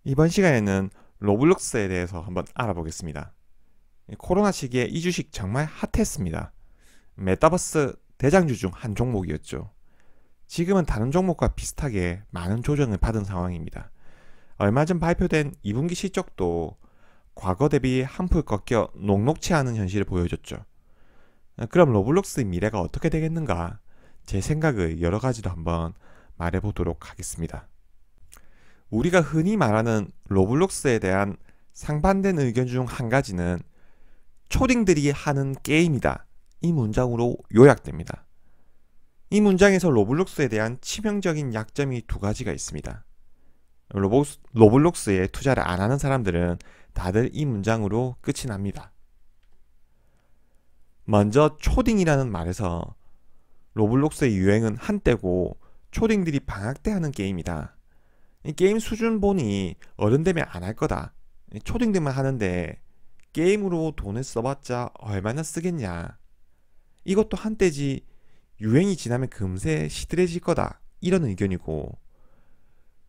이번 시간에는 로블록스에 대해서 한번 알아보겠습니다. 코로나 시기에 이 주식 정말 핫했습니다. 메타버스 대장주 중 한 종목이었죠. 지금은 다른 종목과 비슷하게 많은 조정을 받은 상황입니다. 얼마 전 발표된 2분기 실적도 과거 대비 한풀 꺾여 녹록치 않은 현실을 보여줬죠. 그럼 로블록스의 미래가 어떻게 되겠는가? 제 생각을 여러 가지로 한번 말해보도록 하겠습니다. 우리가 흔히 말하는 로블록스에 대한 상반된 의견 중 한 가지는 초딩들이 하는 게임이다. 이 문장으로 요약됩니다. 이 문장에서 로블록스에 대한 치명적인 약점이 두 가지가 있습니다. 로블록스에 투자를 안 하는 사람들은 다들 이 문장으로 끝이 납니다. 먼저 초딩이라는 말에서 로블록스의 유행은 한때고 초딩들이 방학 때 하는 게임이다. 이 게임 수준 보니 어른 되면 안 할 거다. 초딩들만 하는데 게임으로 돈을 써봤자 얼마나 쓰겠냐. 이것도 한때지 유행이 지나면 금세 시들해질 거다. 이런 의견이고,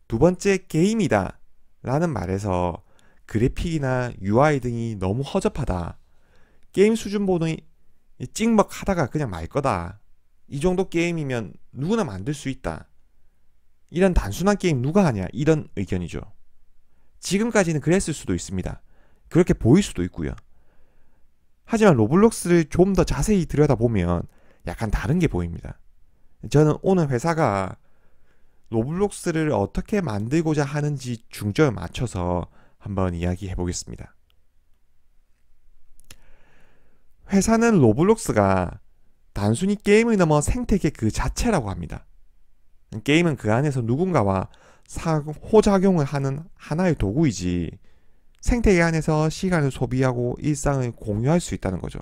두 번째 게임이다 라는 말에서 그래픽이나 UI 등이 너무 허접하다. 게임 수준 보니 찍먹하다가 그냥 말 거다. 이 정도 게임이면 누구나 만들 수 있다. 이런 단순한 게임 누가 하냐, 이런 의견이죠. 지금까지는 그랬을 수도 있습니다. 그렇게 보일 수도 있고요. 하지만 로블록스를 좀 더 자세히 들여다보면 약간 다른 게 보입니다. 저는 오늘 회사가 로블록스를 어떻게 만들고자 하는지 중점을 맞춰서 한번 이야기해 보겠습니다. 회사는 로블록스가 단순히 게임을 넘어 생태계 그 자체라고 합니다. 게임은 그 안에서 누군가와 상호작용을 하는 하나의 도구이지 생태계 안에서 시간을 소비하고 일상을 공유할 수 있다는 거죠.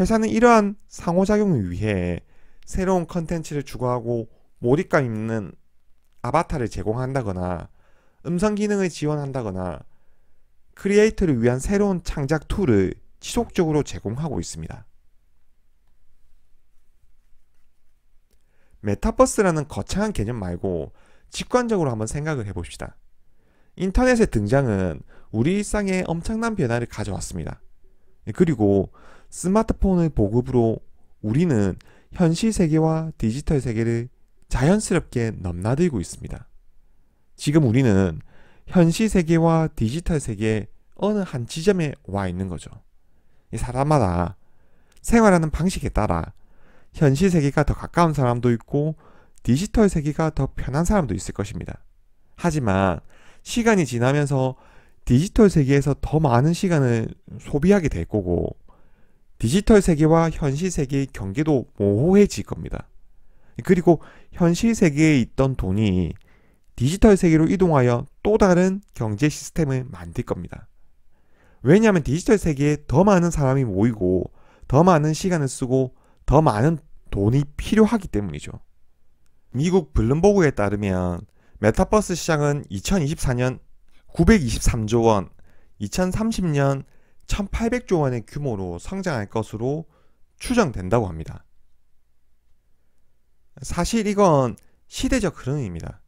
회사는 이러한 상호작용을 위해 새로운 컨텐츠를 추구하고 몰입감 있는 아바타를 제공한다거나 음성 기능을 지원한다거나 크리에이터를 위한 새로운 창작 툴을 지속적으로 제공하고 있습니다. 메타버스라는 거창한 개념 말고 직관적으로 한번 생각을 해봅시다. 인터넷의 등장은 우리 일상에 엄청난 변화를 가져왔습니다. 그리고 스마트폰의 보급으로 우리는 현실 세계와 디지털 세계를 자연스럽게 넘나들고 있습니다. 지금 우리는 현실 세계와 디지털 세계의 어느 한 지점에 와 있는 거죠. 사람마다 생활하는 방식에 따라 현실 세계가 더 가까운 사람도 있고 디지털 세계가 더 편한 사람도 있을 것입니다. 하지만 시간이 지나면서 디지털 세계에서 더 많은 시간을 소비하게 될 거고 디지털 세계와 현실 세계의 경계도 모호해질 겁니다. 그리고 현실 세계에 있던 돈이 디지털 세계로 이동하여 또 다른 경제 시스템을 만들 겁니다. 왜냐하면 디지털 세계에 더 많은 사람이 모이고 더 많은 시간을 쓰고 더 많은 돈이 필요하기 때문이죠. 미국 블룸버그에 따르면 메타버스 시장은 2024년 923조 원, 2030년 1800조 원의 규모로 성장할 것으로 추정된다고 합니다. 사실 이건 시대적 흐름입니다.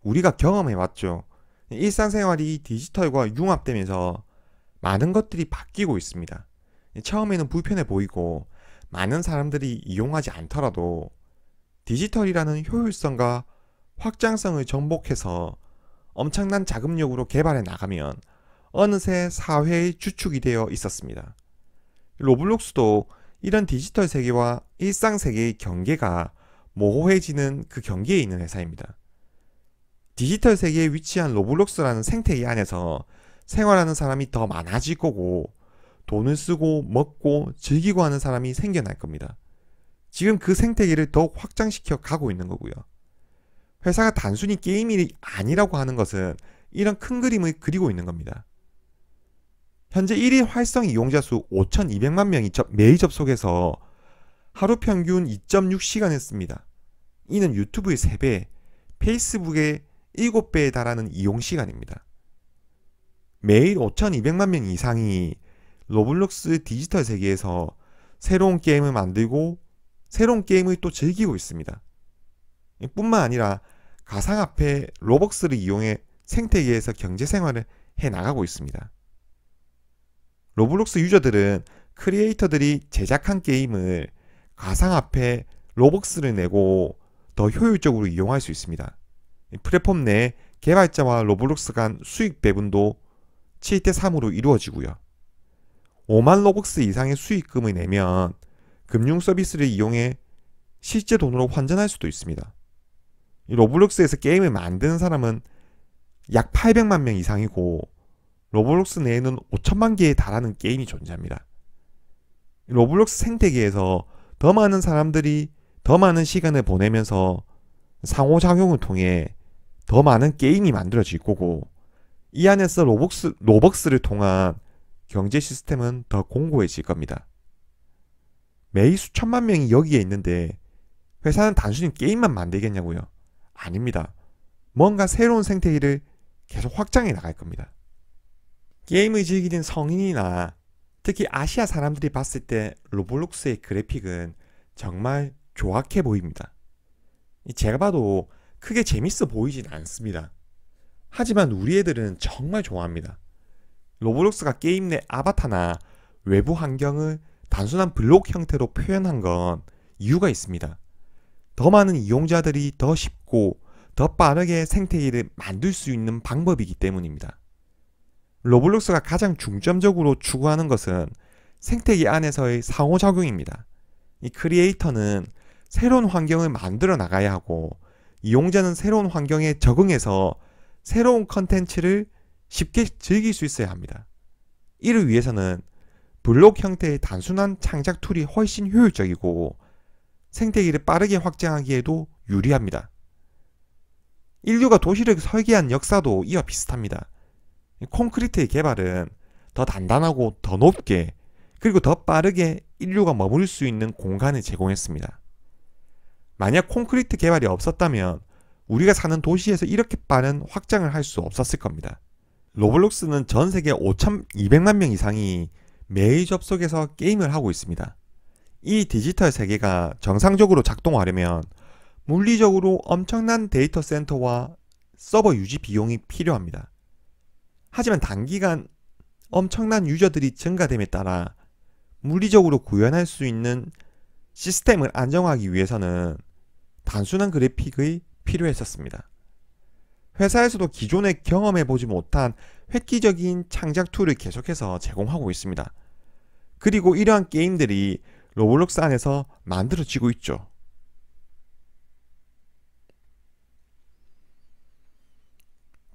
우리가 경험해왔죠. 일상생활이 디지털과 융합되면서 많은 것들이 바뀌고 있습니다. 처음에는 불편해 보이고 많은 사람들이 이용하지 않더라도 디지털이라는 효율성과 확장성을 정복해서 엄청난 자금력으로 개발해 나가면 어느새 사회의 주축이 되어 있었습니다. 로블록스도 이런 디지털 세계와 일상 세계의 경계가 모호해지는 그 경계에 있는 회사입니다. 디지털 세계에 위치한 로블록스라는 생태계 안에서 생활하는 사람이 더 많아질 거고 돈을 쓰고 먹고 즐기고 하는 사람이 생겨날 겁니다. 지금 그 생태계를 더욱 확장시켜 가고 있는 거고요. 회사가 단순히 게임이 아니라고 하는 것은 이런 큰 그림을 그리고 있는 겁니다. 현재 1일 활성 이용자 수 5,200만 명이 매일 접속해서 하루 평균 2.6시간을 씁니다. 이는 유튜브의 3배, 페이스북의 7배에 달하는 이용시간입니다. 매일 5,200만 명 이상이 로블록스 디지털 세계에서 새로운 게임을 만들고 새로운 게임을 또 즐기고 있습니다. 뿐만 아니라 가상화폐 로벅스를 이용해 생태계에서 경제생활을 해나가고 있습니다. 로블록스 유저들은 크리에이터들이 제작한 게임을 가상화폐 로벅스를 내고 더 효율적으로 이용할 수 있습니다. 플랫폼 내 개발자와 로블록스 간 수익 배분도 7대3으로 이루어지고요. 5만 로벅스 이상의 수익금을 내면 금융 서비스를 이용해 실제 돈으로 환전할 수도 있습니다. 로블록스에서 게임을 만드는 사람은 약 800만 명 이상이고 로블록스 내에는 5천만 개에 달하는 게임이 존재합니다. 로블록스 생태계에서 더 많은 사람들이 더 많은 시간을 보내면서 상호작용을 통해 더 많은 게임이 만들어질 거고, 이 안에서 로벅스를 통한 경제 시스템은 더 공고해질 겁니다. 매일 수천만 명이 여기에 있는데 회사는 단순히 게임만 만들겠냐고요? 아닙니다. 뭔가 새로운 생태계를 계속 확장해 나갈 겁니다. 게임을 즐기는 성인이나 특히 아시아 사람들이 봤을 때 로블록스의 그래픽은 정말 조악해 보입니다. 제가 봐도 크게 재밌어 보이진 않습니다. 하지만 우리 애들은 정말 좋아합니다. 로블록스가 게임 내 아바타나 외부 환경을 단순한 블록 형태로 표현한 건 이유가 있습니다. 더 많은 이용자들이 더 쉽고 더 빠르게 생태계를 만들 수 있는 방법이기 때문입니다. 로블록스가 가장 중점적으로 추구하는 것은 생태계 안에서의 상호작용입니다. 이 크리에이터는 새로운 환경을 만들어 나가야 하고, 이용자는 새로운 환경에 적응해서 새로운 컨텐츠를 쉽게 즐길 수 있어야 합니다. 이를 위해서는 블록 형태의 단순한 창작 툴이 훨씬 효율적이고 생태계를 빠르게 확장하기에도 유리합니다. 인류가 도시를 설계한 역사도 이와 비슷합니다. 콘크리트의 개발은 더 단단하고 더 높게 그리고 더 빠르게 인류가 머무를 수 있는 공간을 제공했습니다. 만약 콘크리트 개발이 없었다면 우리가 사는 도시에서 이렇게 빠른 확장을 할 수 없었을 겁니다. 로블록스는 전 세계 5,200만 명 이상이 매일 접속해서 게임을 하고 있습니다. 이 디지털 세계가 정상적으로 작동하려면 물리적으로 엄청난 데이터 센터와 서버 유지 비용이 필요합니다. 하지만 단기간 엄청난 유저들이 증가됨에 따라 물리적으로 구현할 수 있는 시스템을 안정화하기 위해서는 단순한 그래픽이 필요했었습니다. 회사에서도 기존에 경험해보지 못한 획기적인 창작 툴을 계속해서 제공하고 있습니다. 그리고 이러한 게임들이 로블록스 안에서 만들어지고 있죠.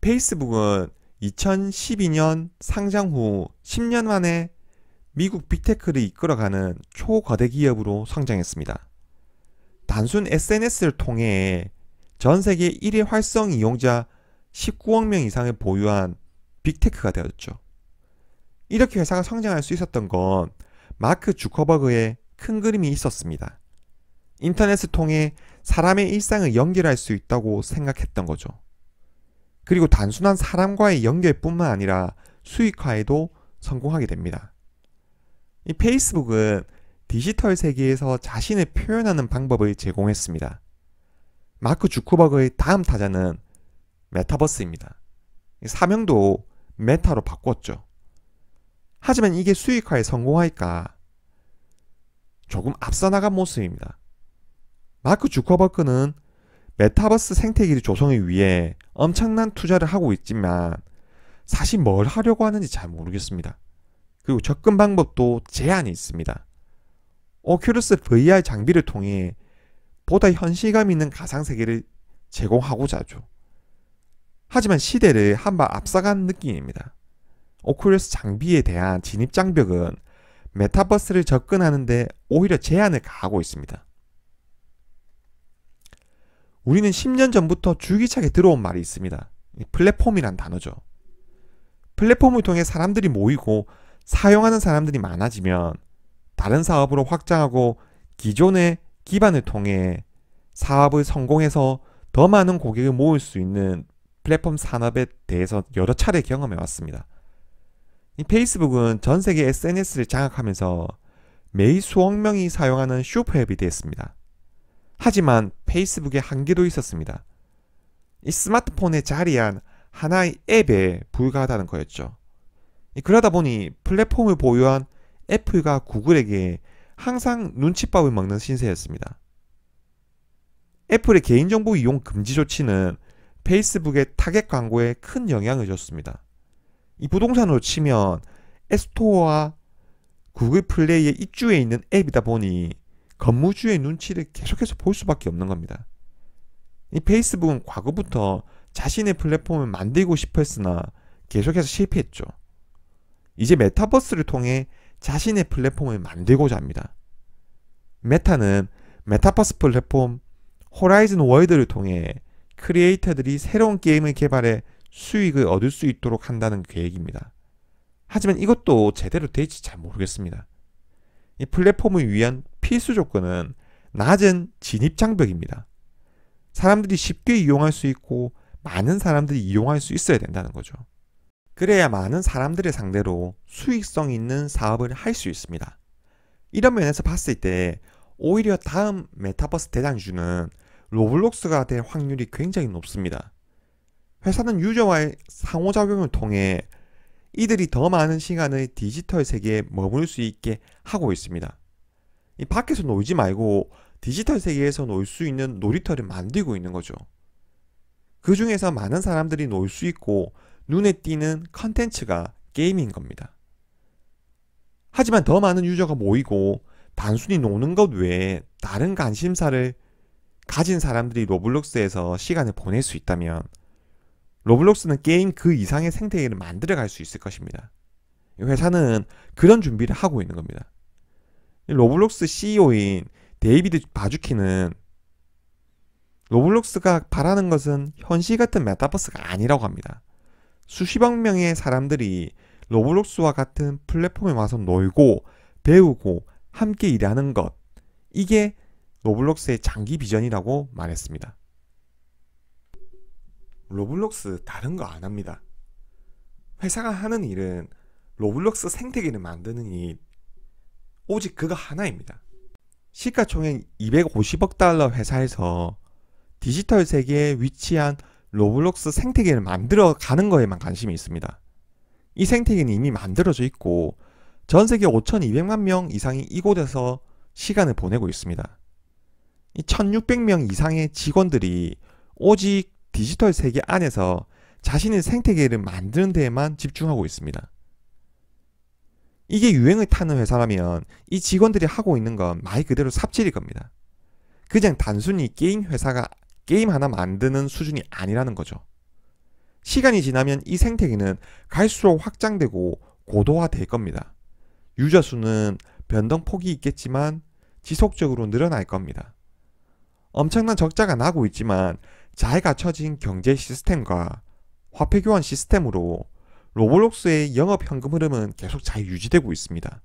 페이스북은 2012년 상장 후 10년 만에 미국 빅테크를 이끌어가는 초거대 기업으로 성장했습니다. 단순 SNS를 통해 전 세계 1위 활성 이용자 19억 명 이상을 보유한 빅테크가 되었죠. 이렇게 회사가 성장할 수 있었던 건 마크 주커버그의 큰 그림이 있었습니다. 인터넷을 통해 사람의 일상을 연결할 수 있다고 생각했던 거죠. 그리고 단순한 사람과의 연결뿐만 아니라 수익화에도 성공하게 됩니다. 이 페이스북은 디지털 세계에서 자신을 표현하는 방법을 제공했습니다. 마크 주커버그의 다음 타자는 메타버스입니다. 사명도 메타로 바꿨죠. 하지만 이게 수익화에 성공할까? 조금 앞서 나간 모습입니다. 마크 주커버그는 메타버스 생태계를 조성하기 위해 엄청난 투자를 하고 있지만 사실 뭘 하려고 하는지 잘 모르겠습니다. 그리고 접근 방법도 제한이 있습니다. 오큘러스 VR 장비를 통해 보다 현실감 있는 가상세계를 제공하고자 하죠. 하지만 시대를 한 발 앞서간 느낌입니다. 오큘러스 장비에 대한 진입장벽은 메타버스를 접근하는데 오히려 제한을 가하고 있습니다. 우리는 10년 전부터 줄기차게 들어온 말이 있습니다. 플랫폼이란 단어죠. 플랫폼을 통해 사람들이 모이고 사용하는 사람들이 많아지면 다른 사업으로 확장하고 기존의 기반을 통해 사업을 성공해서 더 많은 고객을 모을 수 있는 플랫폼 산업에 대해서 여러 차례 경험해 왔습니다. 이 페이스북은 전 세계 SNS를 장악하면서 매일 수억 명이 사용하는 슈퍼앱이 되었습니다. 하지만 페이스북에 한계도 있었습니다. 이 스마트폰에 자리한 하나의 앱에 불과하다는 거였죠. 그러다 보니 플랫폼을 보유한 애플과 구글에게 항상 눈칫밥을 먹는 신세였습니다. 애플의 개인정보 이용 금지 조치는 페이스북의 타겟 광고에 큰 영향을 줬습니다. 이 부동산으로 치면 앱스토어와 구글 플레이의 입주해 있는 앱이다 보니 건물주의 눈치를 계속해서 볼 수밖에 없는 겁니다. 이 페이스북은 과거부터 자신의 플랫폼을 만들고 싶어 했으나 계속해서 실패했죠. 이제 메타버스를 통해 자신의 플랫폼을 만들고자 합니다. 메타는 메타버스 플랫폼 호라이즌 월드를 통해 크리에이터들이 새로운 게임을 개발해 수익을 얻을 수 있도록 한다는 계획입니다. 하지만 이것도 제대로 될지 잘 모르겠습니다. 이 플랫폼을 위한 필수 조건은 낮은 진입 장벽입니다. 사람들이 쉽게 이용할 수 있고 많은 사람들이 이용할 수 있어야 된다는 거죠. 그래야 많은 사람들을 상대로 수익성 있는 사업을 할 수 있습니다. 이런 면에서 봤을 때 오히려 다음 메타버스 대장주는 로블록스가 될 확률이 굉장히 높습니다. 회사는 유저와의 상호작용을 통해 이들이 더 많은 시간을 디지털 세계에 머물 수 있게 하고 있습니다. 이 밖에서 놀지 말고 디지털 세계에서 놀 수 있는 놀이터를 만들고 있는 거죠. 그 중에서 많은 사람들이 놀 수 있고 눈에 띄는 컨텐츠가 게임인 겁니다. 하지만 더 많은 유저가 모이고 단순히 노는 것 외에 다른 관심사를 가진 사람들이 로블록스에서 시간을 보낼 수 있다면 로블록스는 게임 그 이상의 생태계를 만들어갈 수 있을 것입니다. 회사는 그런 준비를 하고 있는 겁니다. 로블록스 CEO인 데이비드 바주키는 로블록스가 바라는 것은 현실 같은 메타버스가 아니라고 합니다. 수십억 명의 사람들이 로블록스와 같은 플랫폼에 와서 놀고 배우고 함께 일하는 것, 이게 로블록스의 장기 비전이라고 말했습니다. 로블록스 다른 거 안 합니다. 회사가 하는 일은 로블록스 생태계를 만드는 일, 오직 그거 하나입니다. 시가총액 250억 달러 회사에서 디지털 세계에 위치한 로블록스 생태계를 만들어 가는 거에만 관심이 있습니다. 이 생태계는 이미 만들어져 있고 전 세계 5,200만 명 이상이 이곳에서 시간을 보내고 있습니다. 이 1,600명 이상의 직원들이 오직 디지털 세계 안에서 자신의 생태계를 만드는 데에만 집중하고 있습니다. 이게 유행을 타는 회사라면 이 직원들이 하고 있는 건 말 그대로 삽질일 겁니다. 그냥 단순히 게임 회사가 게임 하나 만드는 수준이 아니라는 거죠. 시간이 지나면 이 생태계는 갈수록 확장되고 고도화될 겁니다. 유저 수는 변동폭이 있겠지만 지속적으로 늘어날 겁니다. 엄청난 적자가 나고 있지만 잘 갖춰진 경제 시스템과 화폐 교환 시스템으로 로블록스의 영업 현금 흐름은 계속 잘 유지되고 있습니다.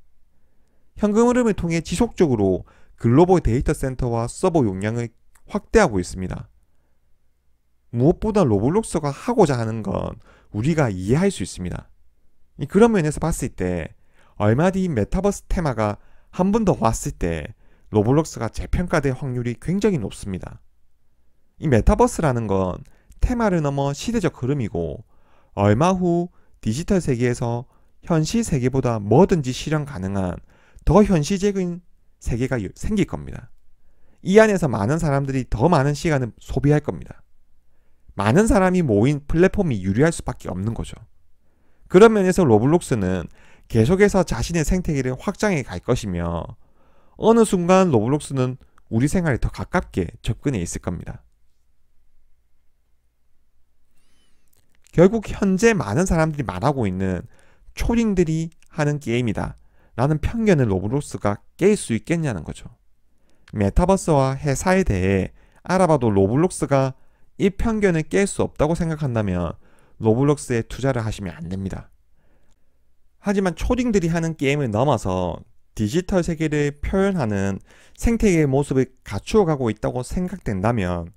현금 흐름을 통해 지속적으로 글로벌 데이터 센터와 서버 용량을 확대하고 있습니다. 무엇보다 로블록스가 하고자 하는 건 우리가 이해할 수 있습니다. 그런 면에서 봤을 때 얼마 뒤 메타버스 테마가 한 번 더 왔을 때 로블록스가 재평가될 확률이 굉장히 높습니다. 이 메타버스라는 건 테마를 넘어 시대적 흐름이고 얼마 후 디지털 세계에서 현실 세계보다 뭐든지 실현 가능한 더 현실적인 세계가 생길 겁니다. 이 안에서 많은 사람들이 더 많은 시간을 소비할 겁니다. 많은 사람이 모인 플랫폼이 유리할 수밖에 없는 거죠. 그런 면에서 로블록스는 계속해서 자신의 생태계를 확장해 갈 것이며 어느 순간 로블록스는 우리 생활에 더 가깝게 접근해 있을 겁니다. 결국 현재 많은 사람들이 말하고 있는 초딩들이 하는 게임이다 라는 편견을 로블록스가 깰 수 있겠냐는 거죠. 메타버스와 회사에 대해 알아봐도 로블록스가 이 편견을 깰 수 없다고 생각한다면 로블록스에 투자를 하시면 안 됩니다. 하지만 초딩들이 하는 게임을 넘어서 디지털 세계를 표현하는 생태계의 모습을 갖추어가고 있다고 생각된다면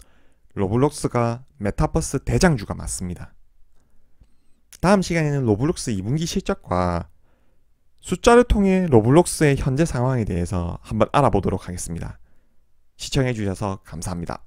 로블록스가 메타버스 대장주가 맞습니다. 다음 시간에는 로블록스 2분기 실적과 숫자를 통해 로블록스의 현재 상황에 대해서 한번 알아보도록 하겠습니다. 시청해주셔서 감사합니다.